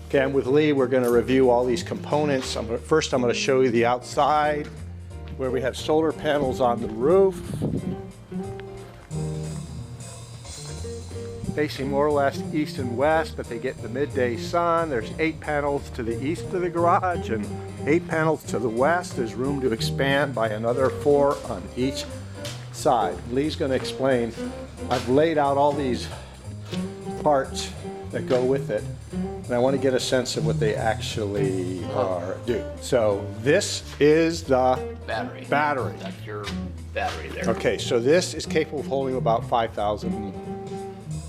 Okay, I'm with Lee. We're going to review all these components. First, I'm going to show you the outside, where we have solar panels on the roof, facing more or less east and west, but they get the midday sun. There's 8 panels to the east of the garage and 8 panels to the west. There's room to expand by another 4 on each side. Lee's going to explain. I've laid out all these parts that go with it, and I want to get a sense of what they actually do. So this is the battery. That's your battery there. Okay, so this is capable of holding about 5,000,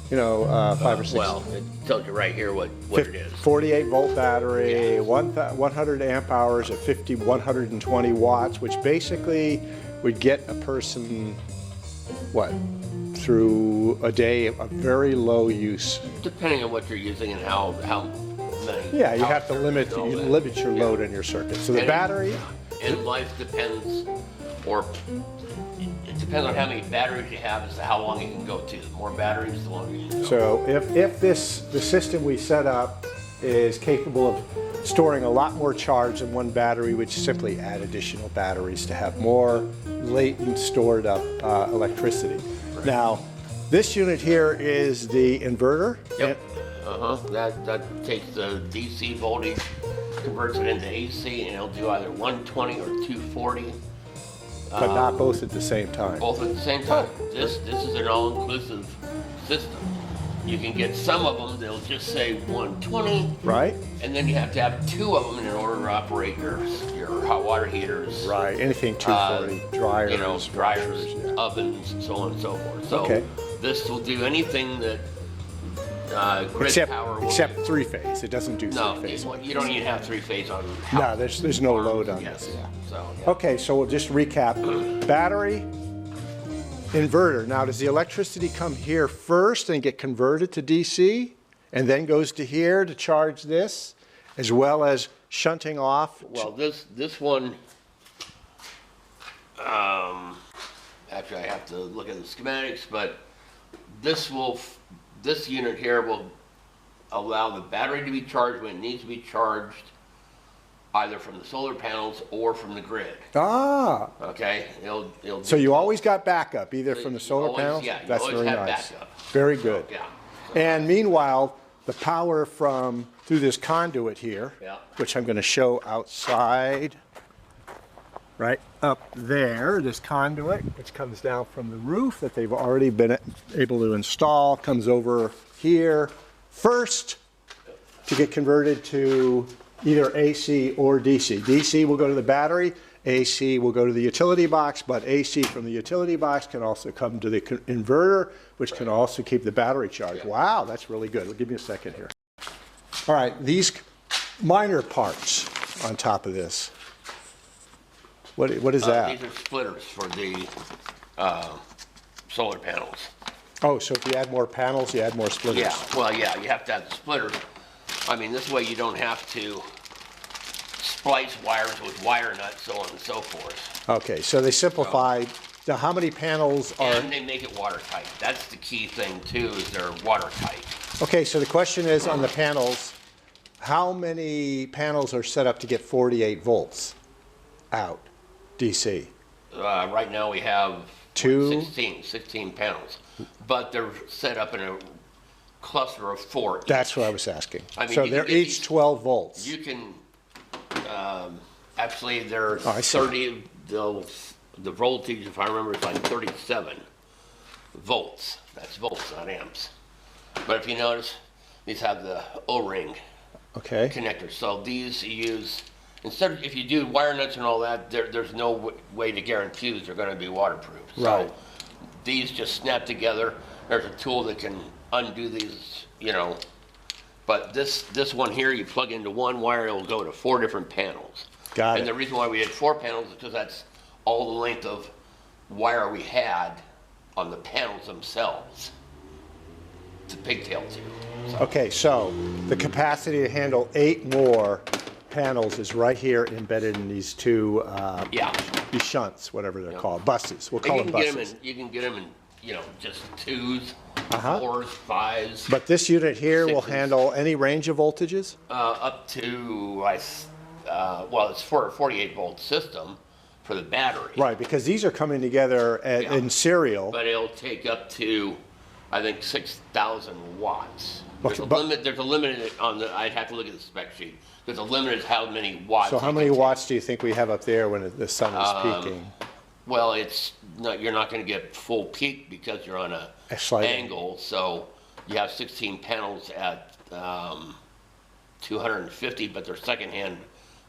5 or 6. Well, it tells you right here what it is. 48 volt battery, 100 amp hours at 120 watts, which basically would get a person, through a day of very low use. Depending on what you're using and how many. Yeah, you have to limit your load in your circuit. So the battery. And life depends, or it depends on how many batteries you have as to how long you can go to. The more batteries, the longer you can go. So if the system we set up is capable of storing a lot more charge than one battery, we just simply add additional batteries to have more latent stored up electricity. Right. Now, this unit here is the inverter. Yep. That takes the DC voltage, converts it into AC, and it'll do either 120 or 240. But not both at the same time. Both at the same time. This is an all-inclusive system. You can get some of them, they'll just say 120. Right. And then you have to have 2 of them in order to operate your hot water heaters. Right, anything 240, dryers. Dryers, ovens, and so on and so forth. So this will do anything that grid power will except do. 3-phase. It doesn't do 3-phase. No, you don't even have 3-phase on. No, there's no load on this. Yeah. So, Okay, so we'll just recap. Battery, inverter. Now, does the electricity come here first and get converted to DC, and then goes to here to charge this, as well as shunting off? Well, this one, actually I have to look at the schematics, but this unit here will allow the battery to be charged when it needs to be charged, either from the solar panels or from the grid. Ah. Okay. So you always got backup, either from the solar panels? Yeah, you That's always very have nice. backup. Very good. Yeah. And meanwhile, the power through this conduit here, which I'm going to show outside, right up there, this conduit, which comes down from the roof that they've already been able to install, comes over here first to get converted to either AC or DC. DC will go to the battery, AC will go to the utility box, but AC from the utility box can also come to the inverter, which can also keep the battery charged. Wow, that's really good. Give me a second here. All right, these minor parts on top of this. What is that? These are splitters for the solar panels. Oh, so if you add more panels, you add more splitters. Yeah, well, yeah, you have to have the splitters. I mean, this way you don't have to splice wires with wire nuts, so on and so forth. Okay, so they simplified. Now, how many panels are... And they make it watertight. That's the key thing, too, is they're watertight. Okay, so the question is on the panels, how many panels are set up to get 48 volts out, DC? Right now we have 16 panels, but they're set up in a cluster of 4 each. That's what I was asking. I mean, so they're each 12 volts. You can, actually they're 30, the voltage, if I remember, is like 37 volts. That's volts, not amps. But if you notice, these have the O-ring connector. So these you use, instead of, if you do wire nuts and all that, there's no way to guarantee that they're going to be waterproof. Right. So these just snap together. There's a tool that can undo these, But this one here, you plug into one wire, it'll go to 4 different panels. Got it. And the reason why we did 4 panels is because that's all the length of wire we had on the panels themselves to pigtail to. So. Okay, so the capacity to handle 8 more panels is right here embedded in these 2 these shunts, whatever they're called, buses. We'll call them buses. You can get them in you know, just 2s, Uh-huh. 4s, 5s. But this unit here will 6s. handle any range of voltages? Up to, well, it's for a 48-volt system for the battery. Right, because these are coming together Yeah. in serial. But it'll take up to, I think, 6,000 watts. Okay, There's a but- limit. There's a limit on the. I'd have to look at the spec sheet. There's a limit as how many watts. So how you many can take. watts do you think we have up there when the sun is peaking? Well, it's not. You're not going to get full peak because you're on a slight angle. So you have 16 panels at 250, but they're secondhand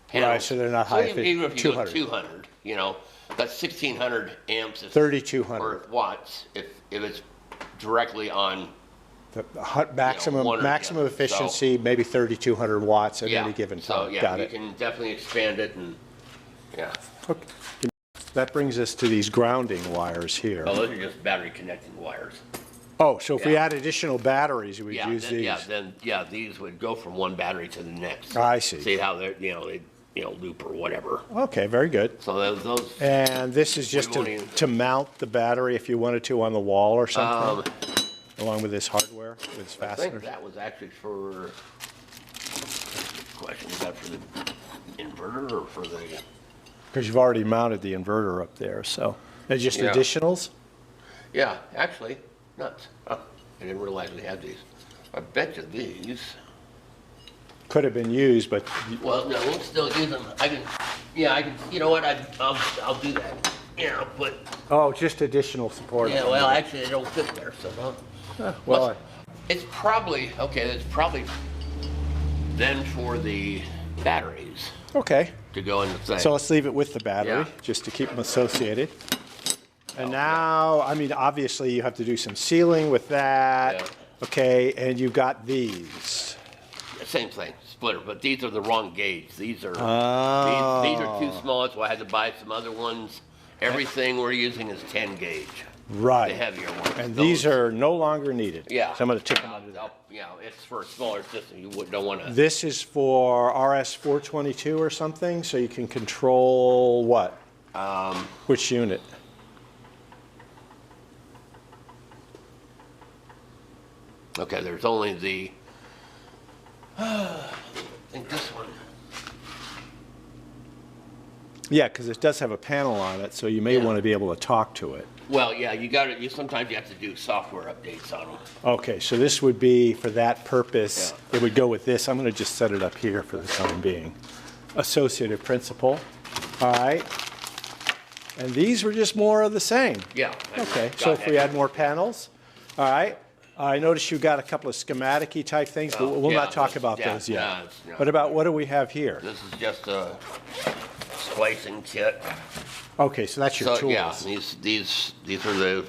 panels. Right, so they're not high Even if you 200. go 200, you know, that's 1,600 amps. 3,200. Or watts if it's directly on. The maximum, one or the maximum other. efficiency, maybe 3,200 watts at Yeah. any given So time. yeah, Got you it. can definitely expand it and yeah. Okay. That brings us to these grounding wires here. Oh, those are just battery connecting wires. Oh, so if we Yeah. add additional batteries, we'd Yeah, use then, these? these would go from one battery to the next. I see. See how they're they loop or whatever. Okay, very good. So those And this is just won't even- to mount the battery if you wanted to on the wall or something? Along with this hardware, with its I think fasteners? that was actually for. Question is that for the inverter or for the? Because you've already mounted the inverter up there, so. They're just Yeah. additionals? Yeah, actually, nuts. Huh, I didn't realize we had these. I bet you these. Could have been used, but Well, no, we'll still use them. I can. You know what? I'll do that. You know, but oh, just additional support. yeah. Well, actually, they don't fit there, so don't. Well, It's probably okay. It's probably then for the batteries okay. to go in the thing. So let's leave it with the battery, Yeah. just to keep them associated. And Oh, now, I mean, obviously you have to do some sealing with that. Yeah. Okay, and you've got these. Same thing, splitter. But these are the wrong gauge. These are Oh. these are too small, so I had to buy some other ones. Everything we're using is 10 gauge, Right. the heavier ones. And Those- these are no longer needed. yeah. So I'm going to take them under that. Yeah, it's for a smaller system. You don't want to. This is for RS-422 or something, so you can control what? Which unit? Okay, there's only the. I think this one. Yeah, because it does have a panel on it, so you may Yeah. want to be able to talk to it. Well, yeah, you got it. Sometimes you have to do software updates on them. Okay, so this would be for that purpose. Yeah. It would go with this. I'm going to just set it up here for the time being. Associative principle. All right. And these were just more of the same. Yeah. Okay, so if we add more panels, all right. I noticed you got a couple of schematic-y type things, but we'll yeah, not talk those- about yeah, those yet. no, it's- no. What about, what do we have here? This is just a splicing kit. Okay, so that's your So tools. yeah, these are the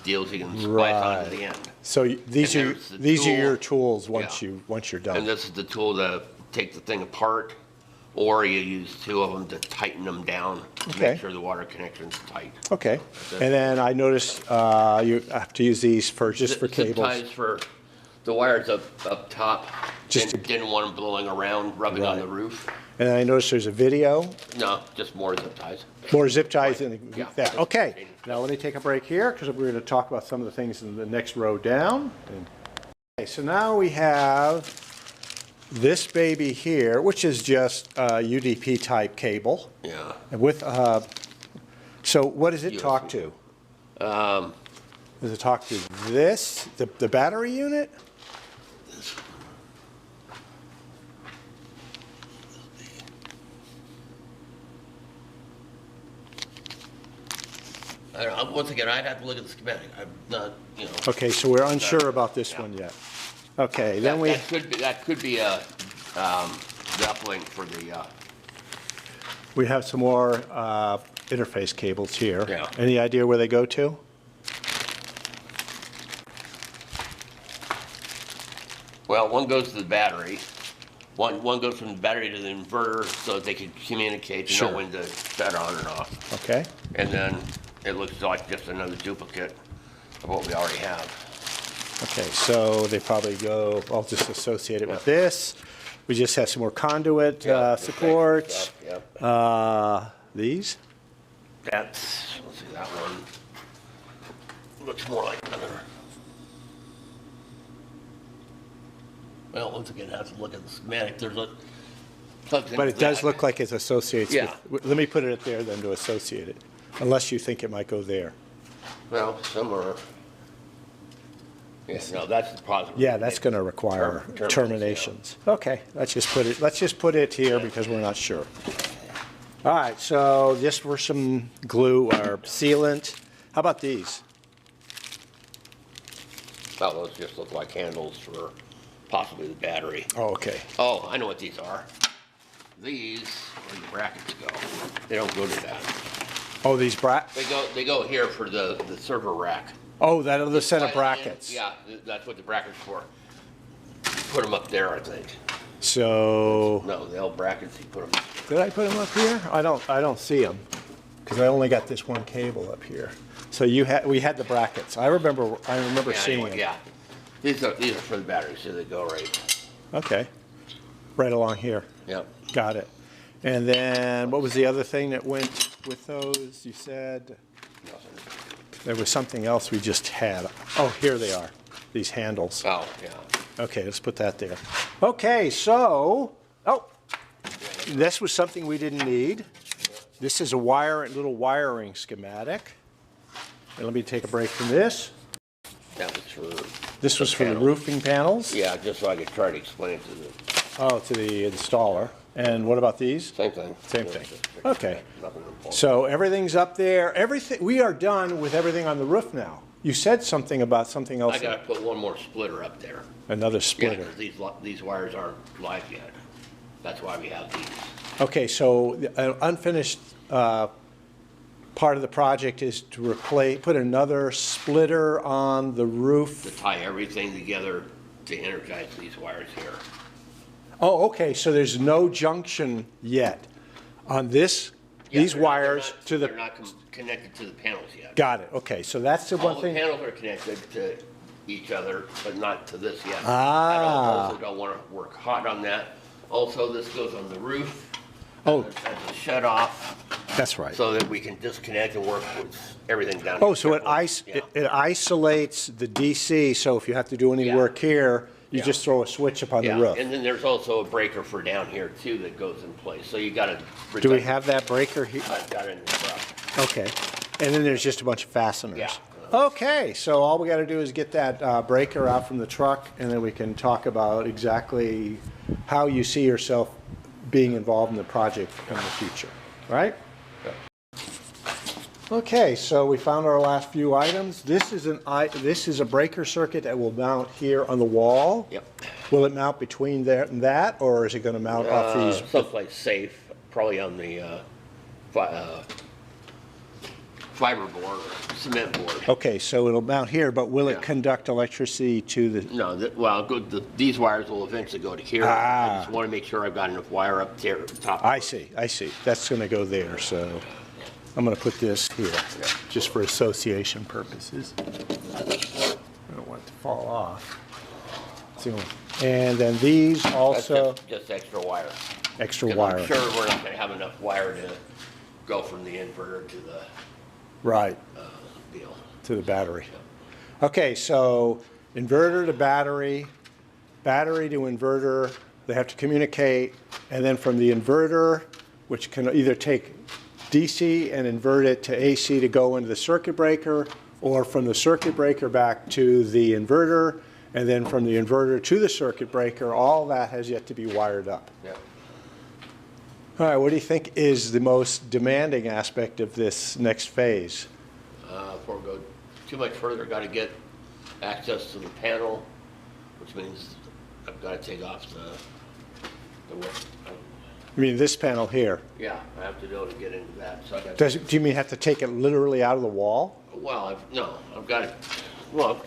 deals you can splice onto the Right. end. So these And are there's the these are tool. your tools once Yeah. you're And done. this is the tool to take the thing apart, or you use two of them to tighten them down to Okay. make sure the water connection's tight. Okay, it. and then I noticed you have to use these for just for Zip cables. ties for the wires up top. Just Didn't want them blowing around, rubbing on Right. the roof. And I noticed there's a video, No, just more zip ties. more zip ties in Yeah. there. Okay, now let me take a break here because we're going to talk about some of the things in the next row down. Okay, so now we have this baby here, which is just a UDP type cable. Yeah. And with, so what does it talk USB. to? Does it talk to this, the battery unit? I don't know. Once again, I'd have to look at the schematic. I'm not, you know. Okay, so we're unsure about this Yeah. one yet. Okay, then we, That could be a, the uplink for the, we have some more interface cables here. Yeah. Any idea where they go to? well, one goes to the battery. One goes from the battery to the inverter so that they can communicate to Sure. know when to shut on and off. Okay, And then it looks like just another duplicate of what we already have. okay, so they probably go, I'll just associate it with this. We just have some more conduit Yeah, support. stuff, Yep. These? That's, let's see, that one. looks more like another. Well, once again, I have to look at the schematic. There's a. But it does look like it associates Yeah. with, let me put it there then to associate it, unless you think it might go there. Well, somewhere. Yeah, no, that's the positive. Yeah, that's going to require terminations. Okay, let's just put it here because we're not sure. All right, so just for some glue or sealant. How about these? Oh, those just look like handles for possibly the battery. Oh, okay. Oh, I know what these are. These, where the brackets go. They don't go to that. Oh, these They go here for the server rack. Oh, that other set of brackets. Yeah, that's what the brackets for. Put them up there, I think. So. No, the L brackets, you put them. Did I put them up here? I don't see them because I only got this one cable up here. So we had the brackets. I remember seeing them. Yeah, these are for the batteries, so they go right. Okay, right along here. Yep. Got it. And then what was the other thing that went with those? You said there was something else we just had. Oh, here they are. These handles. Oh, yeah. Okay, let's put that there. Okay, so this was something we didn't need. This is a little wiring schematic. And let me take a break from this. That was for. This was for the roofing panels. Yeah, just so I could try to explain it to the. Oh, to the installer. And what about these? Same thing. Same thing. Okay. So everything's up there. We are done with everything on the roof now. You said something about something else. I got to put one more splitter up there. Another splitter. Yeah, because these wires aren't live yet. That's why we have these. Okay, so the unfinished part of the project is to put another splitter on the roof. To tie everything together to energize these wires here. Oh, okay, so there's no junction yet on these wires to the. They're not connected to the panels yet. Got it, okay, so that's the one All thing. the panels are connected to each other, but not to this yet. Ah. I also don't want to work hot on that. Also, this goes on the roof. Oh. As a shut off. That's right. So that we can disconnect and work with everything down. Oh, so it isolates the DC, so if you have to do any work here, you just throw a switch up on the roof. And then there's also a breaker for down here too that goes in place. So you got to. Do we have that breaker here? I've got it in the truck. Okay. And then there's just a bunch of fasteners. Yeah. Okay, so all we got to do is get that breaker out from the truck, and then we can talk about exactly how you see yourself being involved in the project in the future, right? Okay, so we found our last few items. This is a breaker circuit that will mount here on the wall. Yep. Will it mount between there and that, or is it going to mount off these? Someplace safe, probably on the fiber board or cement board. Okay, so it'll mount here, but will it conduct electricity to the? No, these wires will eventually go to here. I just want to make sure I've got enough wire up there at the top. I see. That's going to go there, so I'm going to put this here, just for association purposes. I don't want it to fall off. And then these also. That's just extra wire. Extra wire. I'm sure we're not going to have enough wire to go from the inverter to the deal. To the battery. Okay, so inverter to battery, battery to inverter, they have to communicate, and then from the inverter, which can either take DC and invert it to AC to go into the circuit breaker, or from the circuit breaker back to the inverter, and then from the inverter to the circuit breaker, all that has yet to be wired up. Yeah. All right, what do you think is the most demanding aspect of this next phase? Before we go too much further, got to get access to the panel, which means I've got to take off the You mean this panel here? Yeah, I have to be able to get into that. So Do you mean have to take it literally out of the wall? Well, I've got to. Well,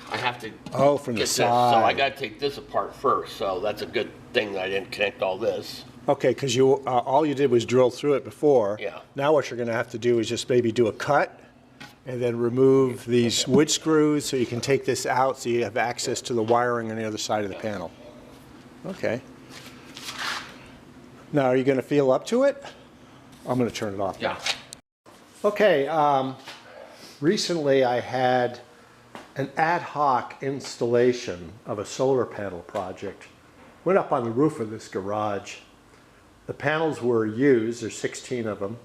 I have to. Oh, from the get side. This, so I got to take this apart first. So that's a good thing that I didn't connect all this. Okay, because all you did was drill through it before. Yeah. Now what you're going to have to do is just maybe do a cut and then remove these wood screws so you can take this out so you have access to the wiring on the other side of the panel. Okay. Now, are you going to feel up to it? I'm going to turn it off. Yeah. Okay. recently I had an ad hoc installation of a solar panel project. Went up on the roof of this garage. The panels were used, there's 16 of them.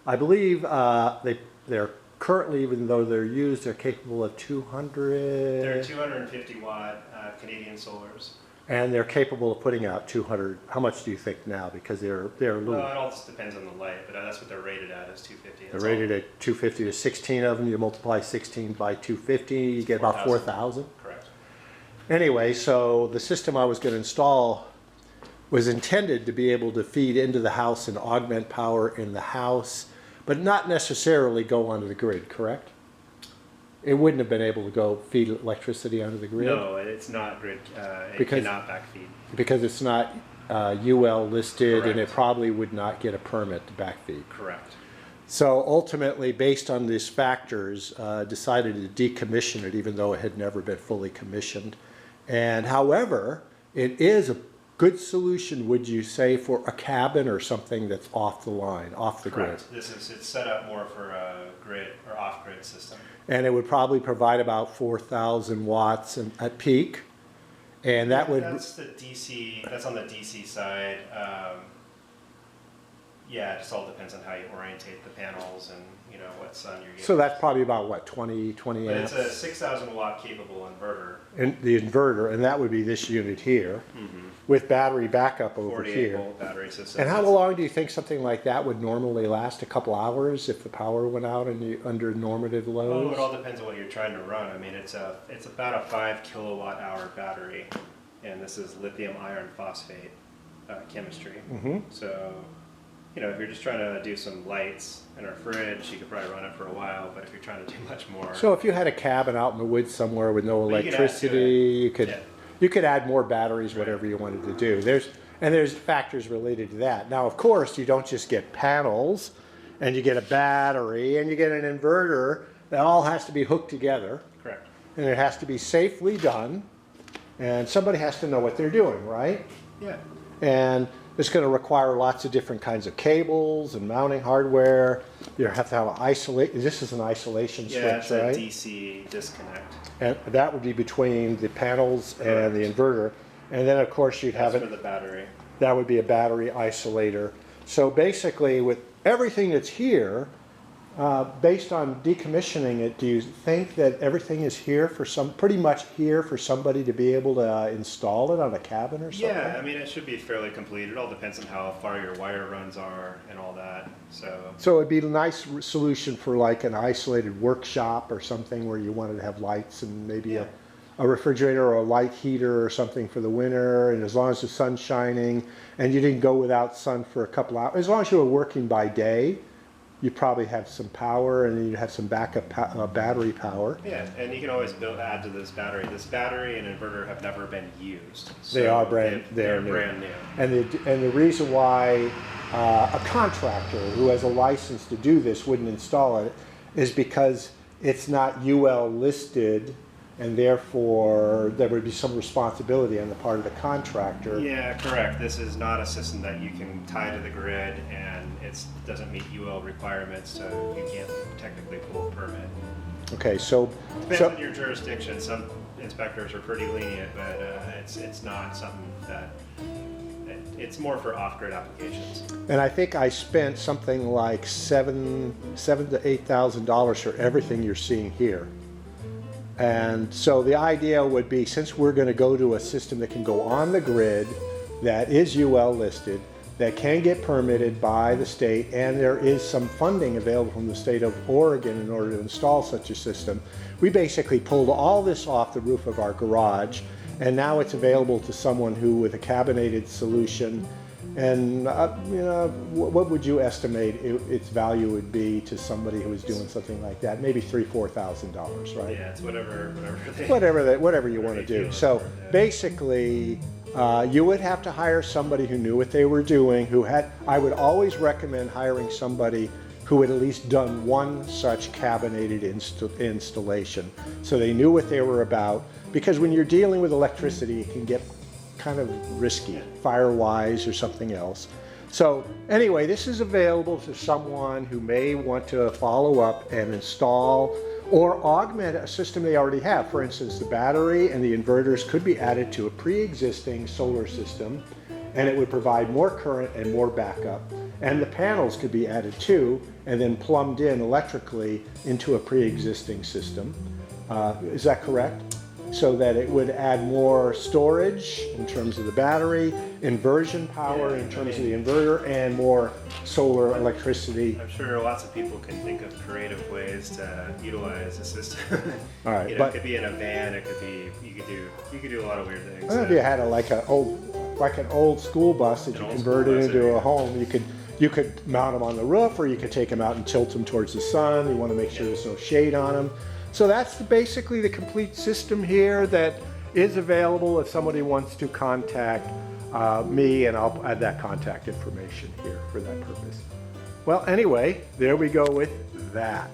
I believe they're currently, even though they're used, they're capable of 200. They're 250 watt Canadian solars. And they're capable of putting out 200. How much do you think now? Because they're a little. Well, it all just depends on the light, but that's what they're rated at, is 250. They're rated at 250. There's 16 of them. You multiply 16 by 250, you get about 4,000. Correct. Anyway, so the system I was going to install was intended to be able to feed into the house and augment power in the house, but not necessarily go onto the grid, correct? It wouldn't have been able to go feed electricity onto the grid? No, it's not grid. It cannot backfeed. Because it's not UL listed. Correct. And it probably would not get a permit to backfeed. Correct. So ultimately, based on these factors, decided to decommission it, even though it had never been fully commissioned. And however, it is a good solution, would you say, for a cabin or something that's off the line, off the grid? Correct. It's set up more for a grid or off-grid system. And it would probably provide about 4,000 watts at peak. And that would... That's the DC, that's on the DC side. Yeah, it just all depends on how you orientate the panels and, you know, what sun you're getting. So that's probably about, what, 20 But amps? it's a 6,000 watt capable inverter. And the inverter, and that would be this unit here, with battery backup over 48 here. volt battery system. And how long do you think something like that would normally last? A couple hours if the power went out and you, under normative Oh, loads? it all depends on what you're trying to run. I mean, it's about a 5 kilowatt hour battery, and this is lithium iron phosphate chemistry. So, you know, if you're just trying to do some lights in our fridge, you could probably run it for a while. But if you're trying to do much more, So if you had a cabin out in the woods somewhere with no But you could add to electricity, it. you could add more batteries, whatever you wanted to do. There's factors related to that. Now, of course, you don't just get panels, and you get a battery, and you get an inverter. That all has to be hooked together, correct. and it has to be safely done, and somebody has to know what they're doing, right? Yeah. And it's going to require lots of different kinds of cables and mounting hardware. You have to have an isolate. This is an isolation Yeah, it's switch, right? a DC disconnect. And that would be between the panels and the inverter. And then, of course, you'd have That's it. for the battery. That would be a battery isolator. So basically, with everything that's here, based on decommissioning it, do you think that everything is here for pretty much here for somebody to be able to install it on a cabin or something? Yeah, I mean, it should be fairly complete. It all depends on how far your wire runs are and all that. So it'd be a nice solution for like an isolated workshop or something where you wanted to have lights and maybe Yeah. a refrigerator or a light heater or something for the winter, and as long as the sun's shining and you didn't go without sun for a couple hours, as long as you were working by day, you probably have some power and you have some backup battery power. yeah, and you can always add to this battery. This battery and inverter have never been used. They So are brand they're new. brand new. And the reason why a contractor who has a license to do this wouldn't install it is because it's not UL listed, and therefore there would be some responsibility on the part of the contractor. Yeah, correct. This is not a system that you can tie to the grid, and it doesn't meet UL requirements, so you can't technically pull a permit. Okay, so Depends on your jurisdiction. Some inspectors are pretty lenient, but it's not something that it's more for off-grid applications. and I think I spent something like $7,000 to $8,000 for everything you're seeing here. And so the idea would be, since we're going to go to a system that can go on the grid, that is UL listed, that can get permitted by the state, and there is some funding available from the state of Oregon in order to install such a system, we basically pulled all this off the roof of our garage, and now it's available to someone who, with a cabinated solution, and you know, what would you estimate its value would be to somebody who was doing something like that? Maybe $3,000-4,000, right? Yeah, it's whatever Whatever you want to do. So basically, you would have to hire somebody who knew what they were doing. I would always recommend hiring somebody who had at least done one such cabinated installation, so they knew what they were about. Because when you're dealing with electricity, it can get kind of risky, fire-wise or something else. So anyway, this is available to someone who may want to follow up and install or augment a system they already have. For instance, the battery and the inverters could be added to a pre-existing solar system, and it would provide more current and more backup. And the panels could be added too, and then plumbed in electrically into a pre-existing system. Is that correct? So that it would add more storage in terms of the battery, inversion power in terms of the inverter, and more solar electricity. I'm sure lots of people can think of creative ways to utilize the system. All right, You know, it could be in a van. It could be you could do a lot of weird things. If you had like an old school bus that you converted into a home, you could mount them on the roof, or you could take them out and tilt them towards the sun. You want to make sure there's no shade on them. So that's basically the complete system here that is available if somebody wants to contact me, and I'll add that contact information here for that purpose. Well, anyway, there we go with that.